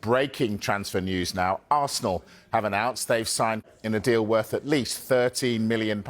Breaking transfer news now. Arsenal have announced they've signed in a deal worth at least £13 million.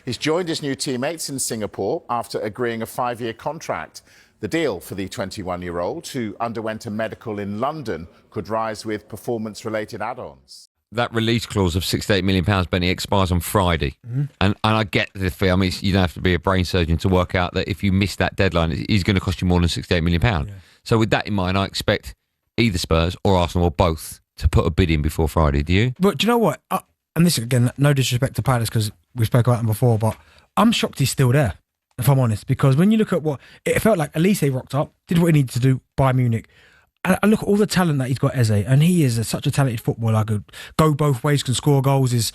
He's joined his new teammates in Singapore after agreeing a 5-year contract. The deal for the 21-year-old, who underwent a medical in London, could rise with performance-related add-ons. That release clause of £68 million, Benny, expires on Friday. Mm-hmm. And I get the feel. I mean, you don't have to be a brain surgeon to work out that if you miss that deadline, it's going to cost you more than £68 million. Yeah. So with that in mind, I expect either Spurs or Arsenal or both to put a bid in before Friday. Do you? But do you know what? And this, again, no disrespect to Palace because we spoke about them before, but I'm shocked he's still there, if I'm honest. Because when you look at what... It felt like Elise rocked up, did what he needed to do, Bayern Munich. And I look at all the talent that he's got, Eze, and he is such a talented footballer. Could go both ways, can score goals, is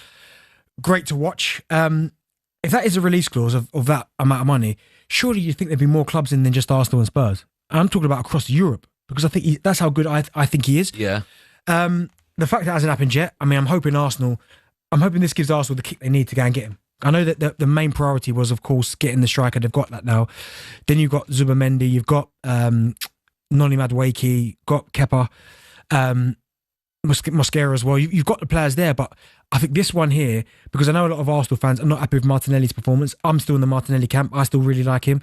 great to watch. If that is a release clause of that amount of money, surely you'd think there'd be more clubs in than just Arsenal and Spurs. And I'm talking about across Europe. Because I think that's how good I think he is. Yeah. The fact that hasn't happened yet, I mean, I'm hoping this gives Arsenal the kick they need to go and get him. I know that the main priority was, of course, getting the striker. They've got that now. Then you've got Zubamendi, you've got Noni Madueke, got Kepa, Mosquera as well. You've got the players there, but I think this one here, because I know a lot of Arsenal fans are not happy with Martinelli's performance. I'm still in the Martinelli camp. I still really like him.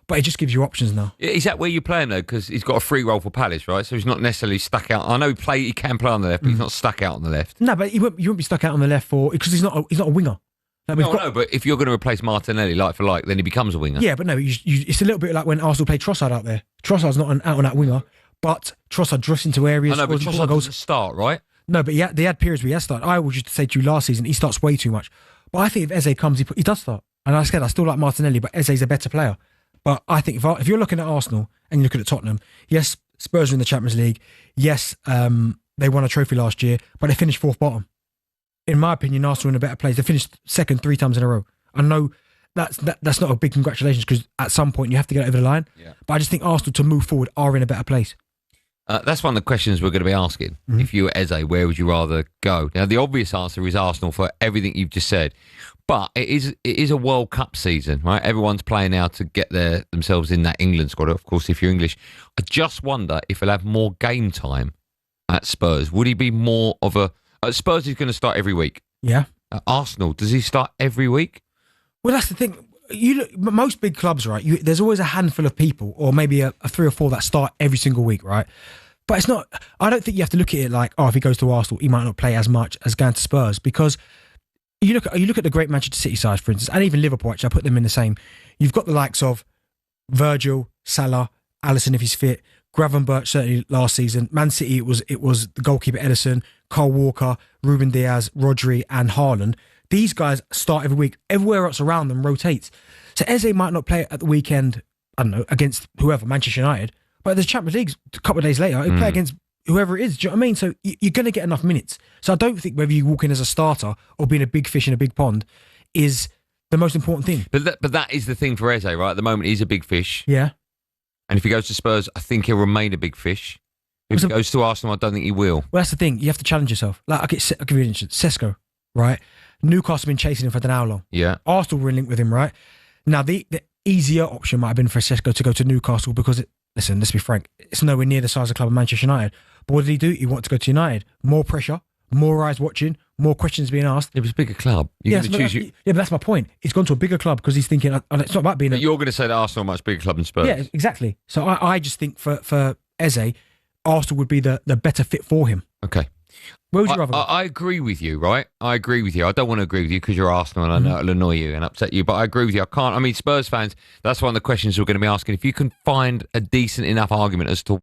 But it just gives you options now. Is that where you play him, though? Because he's got a free role for Palace, right? So he's not necessarily stuck out. I know he can play on the left, but he's not stuck out on the left. No, but you won't be stuck out on the left because he's not a winger. Like no, but if you're going to replace Martinelli like for like, then he becomes a winger. Yeah, but no, it's a little bit like when Arsenal played Trossard out there. Trossard's not an out-and-out winger, but Trossard drifts into areas. I know, but Trossard doesn't start, right? No, but they had periods where he has started. I was just to say to you last season, he starts way too much. But I think if Eze comes, he does start. And I said I still like Martinelli, but Eze's a better player. But I think if you're looking at Arsenal and you look at Tottenham, yes, Spurs are in the Champions League. Yes, they won a trophy last year, but they finished fourth bottom. In my opinion, Arsenal are in a better place. They finished second 3 times in a row. I know that's not a big congratulations because at some point you have to get over the line. Yeah. But I just think Arsenal to move forward are in a better place. That's one of the questions we're going to be asking. Mm-hmm. If you were Eze, where would you rather go? Now, the obvious answer is Arsenal for everything you've just said. But it is a World Cup season, right? Everyone's playing now to get themselves in that England squad, of course, if you're English. I just wonder if he'll have more game time at Spurs. Would he be more of a... Spurs he's going to start every week. Yeah. Arsenal, does he start every week? Well, that's the thing. Most big clubs, right? There's always a handful of people, or maybe a 3 or 4 that start every single week, right? But it's not. I don't think you have to look at it like, if he goes to Arsenal, he might not play as much as going to Spurs, because you look at the great Manchester City side, for instance, and even Liverpool. Actually, I put them in the same. You've got the likes of Virgil, Salah, Alisson if he's fit, Gravenberch certainly last season. Man City, it was the goalkeeper Ederson, Kyle Walker, Ruben Diaz, Rodri, and Haaland. These guys start every week. Everywhere else around them rotates. So Eze might not play at the weekend, I don't know, against whoever, Manchester United, but the Champions League a couple of days later, he'll play against whoever it is. Do you know what I mean? So you're going to get enough minutes. So I don't think whether you walk in as a starter or being a big fish in a big pond is the most important thing. But that is the thing for Eze, right? At the moment, he's a big fish. Yeah. And if he goes to Spurs, I think he'll remain a big fish. If he goes to Arsenal, I don't think he will. Well, that's the thing. You have to challenge yourself. Like, I'll give you an instance. Sesko, right? Newcastle have been chasing him for an hour long. Yeah. Arsenal were in link with him, right? Now, the easier option might have been for Sesko to go to Newcastle because, listen, let's be frank, it's nowhere near the size of the club of Manchester United. But what did he do? He wanted to go to United. More pressure, more eyes watching, more questions being asked. It was a bigger club. Yeah, but that's my point. He's gone to a bigger club because he's thinking, and it's not about being... But you're going to say that Arsenal are a much bigger club than Spurs. Yeah, exactly. So I just think for Eze, Arsenal would be the better fit for him. Okay. Where would you rather go? I agree with you, right? I agree with you. I don't want to agree with you because you're Arsenal and I know it'll annoy you and upset you, but I agree with you. Spurs fans, that's one of the questions we're going to be asking. If you can find a decent enough argument as to